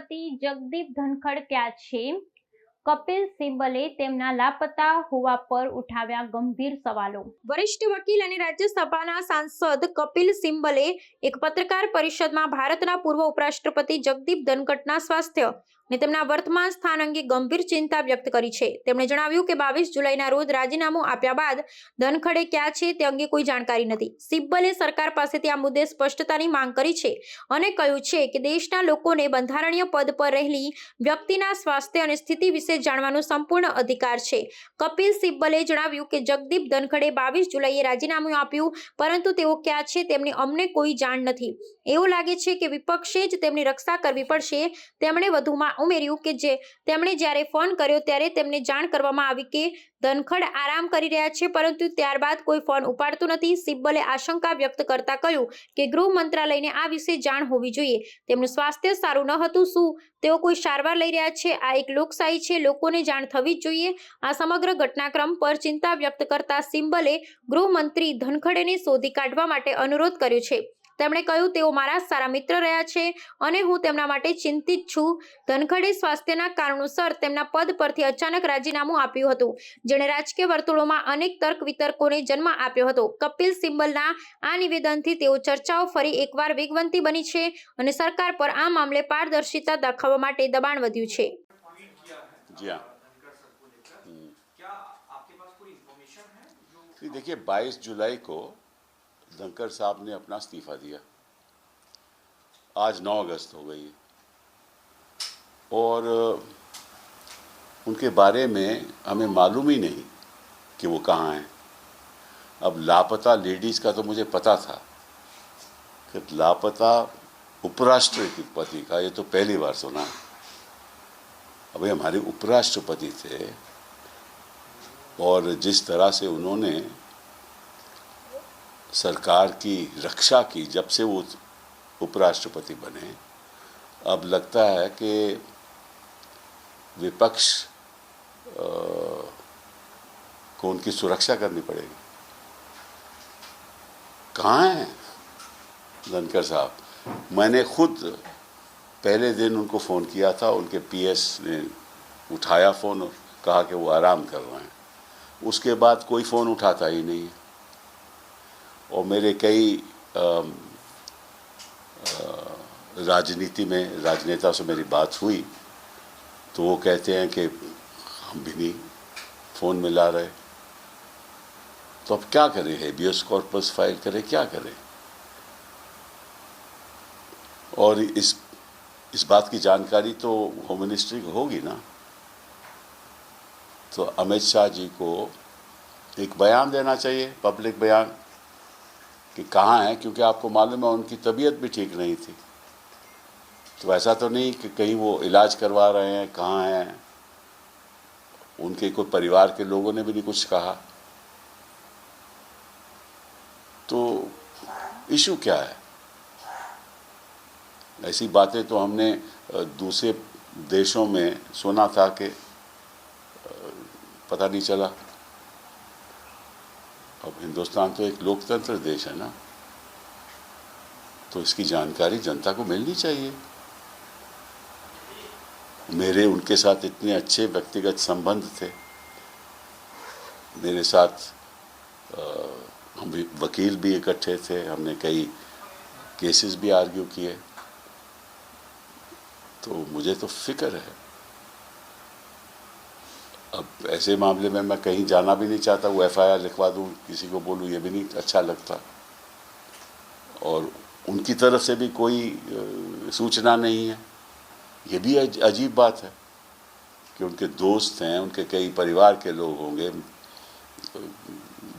રાષ્ટ્રપતિ જગદીપ ધનખડ ક્યાં છે? કપિલ સિબ્બલે તેમના લાપતા હોવા પર ઉઠાવ્યા ગંભીર સવાલો। વરિષ્ઠ વકીલ અને રાજ્યસભાના સાંસદ કપિલ સિબ્બલે એક પત્રકાર પરિષદમાં ભારતના પૂર્વ ઉપરાષ્ટ્રપતિ જગદીપ ધનખડના સ્વાસ્થ્ય અને તેમના વર્તમાન સ્થાન અંગે ગંભીર ચિંતા વ્યક્ત કરી છે। તેમણે જણાવ્યું કે 22 જુલાઈના રોજ રાજીનામું આપ્યા બાદ ધનખડે ક્યાં છે તે અંગે કોઈ જાણકારી નથી। સિબ્બલે સરકાર પાસેથી આ મુદ્દે સ્પષ્ટતાની માંગ કરી છે અને કહ્યું છે કે દેશના લોકોને બંધારણીય પદ પર રહેલી વ્યક્તિના સ્વાસ્થ્ય અને સ્થિતિ વિશે જાણવાનો સંપૂર્ણ અધિકાર છે। કપિલ સિબ્બલે જણાવ્યું કે જગદીપ ધનખડે 22 જુલાઈએ રાજીનામું આપ્યું, પરંતુ તેઓ ક્યાં છે તેમની અમને કોઈ જાણ નથી। એવું લાગે છે કે વિપક્ષે જ તેમની રક્ષા કરવી પડશે। તેમણે વધુમાં ઉમેર્યું કે તેમણે જ્યારે ફોન કર્યો ત્યારે તેમને જાણ કરવામાં આવી કે ધનખડ આરામ કરી રહ્યા છે, પરંતુ ત્યારબાદ કોઈ ફોન ઉપાડતું નથી। સિબ્બલે આશંકા વ્યક્ત કરતા કહ્યું કે ગૃહ મંત્રાલયને આ વિશે જાણ હોવી જોઈએ। તેમનું સ્વાસ્થ્ય સારું ન હતું, શું તેઓ કોઈ સારવાર લઈ રહ્યા છે? આ એક લોકશાહી છે, લોકોને જાણ થવી જ જોઈએ। આ સમગ્ર ઘટનાક્રમ પર ચિંતા વ્યક્ત કરતા સિબ્બલે ગૃહમંત્રી ધનખડને શોધી કાઢવા માટે અનુરોધ કર્યો છે। તેમણે કહ્યું, તેઓ મારા સારા મિત્ર રહ્યા છે અને હું તેમના માટે ચિંતિત છું। ધનખડે સ્વાસ્થ્યના કારણોસર તેમના પદ પરથી અચાનક રાજીનામું આપ્યું હતું, જેણે રાજકીય વર્તુળોમાં અનેક તર્ક વિતર્કોને જન્મ આપ્યો હતો। કપિલ સિબ્બલના આ નિવેદનથી તેઓ ચર્ચાઓ ફરી એકવાર વેગવંતી બની છે અને સરકાર પર આ મામલે પારદર્શિતા દાખવવા માટે દબાણ વધ્યું છે। देखिए, 22 जुलाई को धनखड़ साहब ने अपना इस्तीफा दिया। आज 9 अगस्त हो गई और उनके बारे में हमें मालूम ही नहीं कि वो कहाँ हैं। अब लापता लेडीज़ का तो मुझे पता था कि लापता उपराष्ट्रपति का ये तो पहली बार सुना। अभी हमारे उपराष्ट्रपति थे और जिस तरह से उन्होंने सरकार की रक्षा की जब से वो उपराष्ट्रपति बने, अब लगता है कि विपक्ष को उनकी सुरक्षा करनी पड़ेगी। कहाँ हैं धनखड़ साहब? मैंने खुद पहले दिन उनको फ़ोन किया था, उनके पीएस ने उठाया फ़ोन और कहा कि वो आराम कर रहे हैं। उसके बाद कोई फ़ोन उठाता ही नहीं है। और मेरे कई राजनीति में राजनेता से मेरी बात हुई तो वो कहते हैं कि हम भी नहीं फ़ोन मिला रहे। तो अब क्या करें? हेबियस कॉर्पस फाइल करें, क्या करें? और इस बात की जानकारी तो होम मिनिस्ट्री को होगी ना। तो अमित शाह जी को एक बयान देना चाहिए, पब्लिक बयान, कि कहाँ हैं, क्योंकि आपको मालूम है उनकी तबीयत भी ठीक नहीं थी। तो ऐसा तो नहीं कि कहीं वो इलाज करवा रहे हैं, कहाँ हैं। उनके कोई परिवार के लोगों ने भी नहीं कुछ कहा। तो इशू क्या है? ऐसी बातें तो हमने दूसरे देशों में सुना था कि पता नहीं चला। अब हिंदुस्तान तो एक लोकतंत्र देश है ना, तो इसकी जानकारी जनता को मिलनी चाहिए। मेरे उनके साथ इतने अच्छे व्यक्तिगत संबंध थे। मेरे साथ हम वकील भी इकट्ठे थे, हमने कई केसेस भी आर्ग्यू किए। तो मुझे तो फिक्र है। अब ऐसे मामले में मैं कहीं जाना भी नहीं चाहता। वो एफआईआर लिखवा दूँ, किसी को बोलूँ, ये भी नहीं अच्छा लगता। और उनकी तरफ से भी कोई सूचना नहीं है। ये भी अजीब बात है कि उनके दोस्त हैं, उनके कई परिवार के लोग होंगे,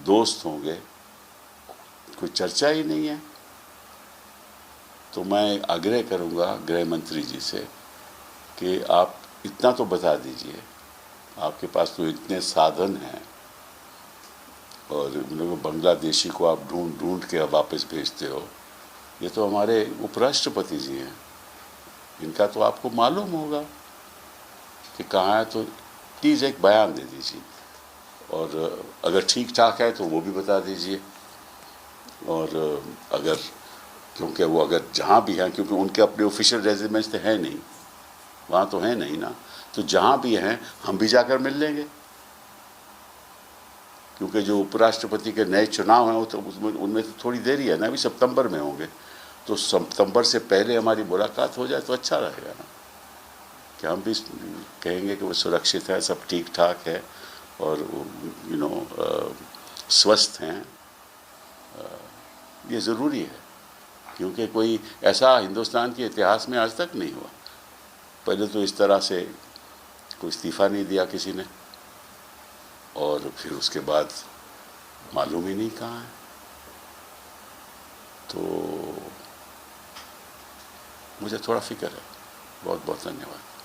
दोस्त होंगे, कोई चर्चा ही नहीं है। तो मैं आग्रह करूँगा गृह मंत्री जी से कि आप इतना तो बता दीजिए, आपके पास तो इतने साधन हैं और बांग्लादेशी को आप ढूंढ के अब वापस भेजते हो। ये तो हमारे उपराष्ट्रपति जी हैं, इनका तो आपको मालूम होगा कि कहाँ है। तो प्लीज़ एक बयान दे दीजिए और अगर ठीक ठाक है तो वो भी बता दीजिए। और अगर क्योंकि वो अगर जहाँ भी हैं, क्योंकि उनके अपने ऑफिशियल रेजिडेंस तो है नहीं, वहाँ तो है नहीं ना। तो जहाँ भी हैं हम भी जाकर मिल लेंगे, क्योंकि जो उपराष्ट्रपति के नए चुनाव हैं वो तो उनमें तो थोड़ी देरी है ना, अभी सितंबर में होंगे। तो सितंबर से पहले हमारी मुलाकात हो जाए तो अच्छा रहेगा ना, कि हम भी कहेंगे कि वो सुरक्षित है, सब ठीक ठाक है और स्वस्थ हैं। ये ज़रूरी है, क्योंकि कोई ऐसा हिंदुस्तान के इतिहास में आज तक नहीं हुआ। पहले तो इस तरह से कोई इस्तीफ़ा नहीं दिया किसी ने, और फिर उसके बाद मालूम ही नहीं कहाँ है। तो मुझे थोड़ा फिक्र है। बहुत बहुत धन्यवाद।